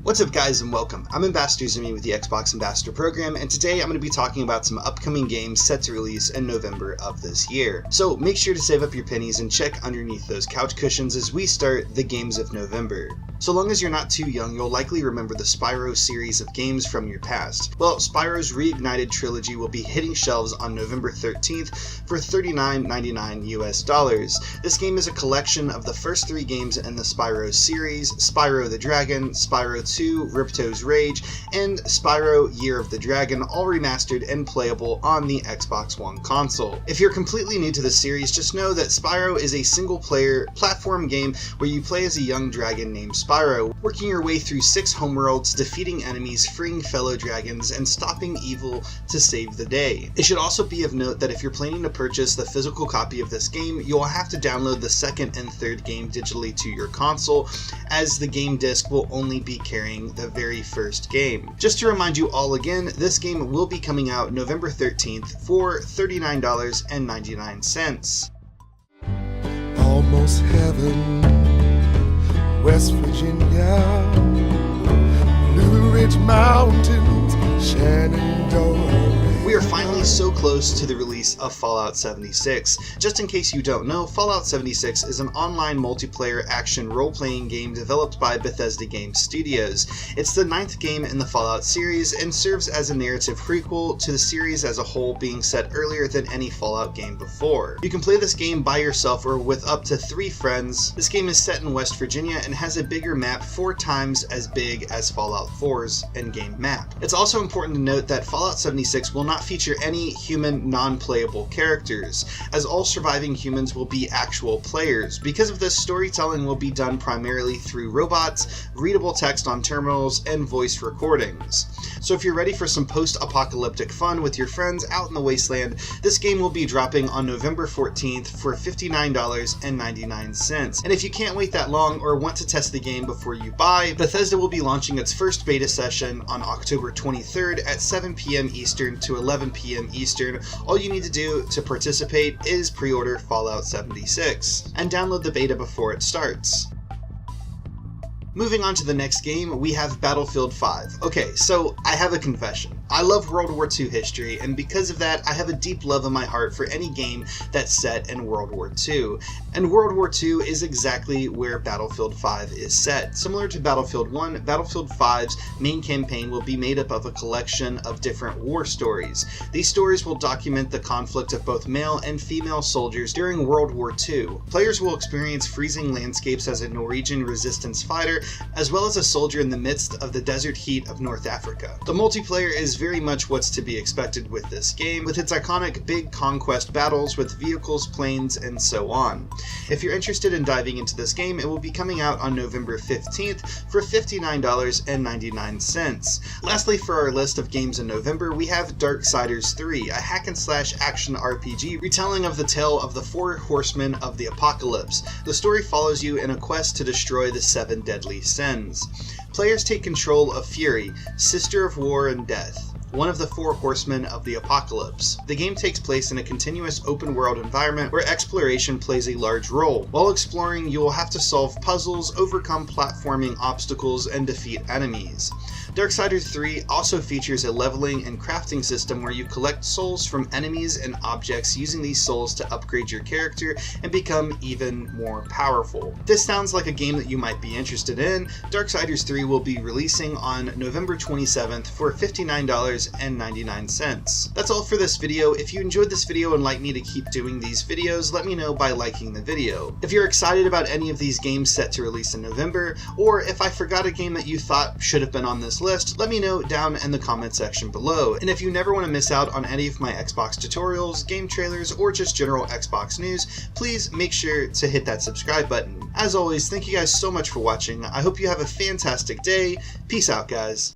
What's up guys and welcome. I'm Ambassador Zumi with the Xbox Ambassador Program, and today I'm going to be talking about some upcoming games set to release in November of this year. So make sure to save up your pennies and check underneath those couch cushions as we start the games of November. So long as you're not too young, you'll likely remember the Spyro series of games from your past. Well, Spyro's Reignited trilogy will be hitting shelves on November 13th for $39.99 US. This game is a collection of the first three games in the Spyro series: Spyro the Dragon, Spyro 2, Ripto's Rage, and Spyro Year of the Dragon, all remastered and playable on the Xbox One console. If you're completely new to the series, just know that Spyro is a single-player platform game where you play as a young dragon named Spyro, working your way through 6 homeworlds, defeating enemies, freeing fellow dragons, and stopping evil to save the day. It should also be of note that if you're planning to purchase the physical copy of this game, you'll have to download the second and third game digitally to your console, as the game disc will only be carrying the very first game. Just to remind you all again, this game will be coming out November 13th for $39.99. Almost heaven, West Virginia, Blue Ridge Mountains, Shenandoah. We are finally so close to the release of Fallout 76. Just in case you don't know, Fallout 76 is an online multiplayer action role-playing game developed by Bethesda Game Studios. It's the 9th game in the Fallout series and serves as a narrative prequel to the series as a whole, being set earlier than any Fallout game before. You can play this game by yourself or with up to 3 friends. This game is set in West Virginia and has a bigger map 4 times as big as Fallout 4's in-game map. It's also important to note that Fallout 76 will not feature any human non-playable characters, as all surviving humans will be actual players. Because of this, storytelling will be done primarily through robots, readable text on terminals, and voice recordings. So if you're ready for some post-apocalyptic fun with your friends out in the wasteland, this game will be dropping on November 14th for $59.99. And if you can't wait that long or want to test the game before you buy, Bethesda will be launching its first beta session on October 23rd at 7 p.m. Eastern to 11 p.m. Eastern. All you need to do to participate is pre-order Fallout 76 and download the beta before it starts. Moving on to the next game, we have Battlefield 5. Okay, so I have a confession. I love World War II history, and because of that, I have a deep love in my heart for any game that's set in World War II. And World War II is exactly where Battlefield 5 is set. Similar to Battlefield 1, Battlefield 5's main campaign will be made up of a collection of different war stories. These stories will document the conflict of both male and female soldiers during World War II. Players will experience freezing landscapes as a Norwegian resistance fighter, as well as a soldier in the midst of the desert heat of North Africa. The multiplayer is very much what's to be expected with this game, with its iconic big conquest battles with vehicles, planes, and so on. If you're interested in diving into this game, it will be coming out on November 15th for $59.99. Lastly, for our list of games in November, we have Darksiders 3, a hack-and-slash action RPG retelling of the tale of the 4 horsemen of the apocalypse. The story follows you in a quest to destroy the 7 deadly sins. Players take control of Fury, Sister of War and Death, one of the 4 horsemen of the apocalypse. The game takes place in a continuous open-world environment where exploration plays a large role. While exploring, you will have to solve puzzles, overcome platforming obstacles, and defeat enemies. Darksiders 3 also features a leveling and crafting system where you collect souls from enemies and objects, using these souls to upgrade your character and become even more powerful. This sounds like a game that you might be interested in. Darksiders 3 will be releasing on November 27th for $59.99. That's all for this video. If you enjoyed this video and like me to keep doing these videos, let me know by liking the video. If you're excited about any of these games set to release in November, or if I forgot a game that you thought should have been on this list, let me know down in the comment section below. And if you never want to miss out on any of my Xbox tutorials, game trailers, or just general Xbox news, please make sure to hit that subscribe button. As always, thank you guys so much for watching. I hope you have a fantastic day. Peace out, guys.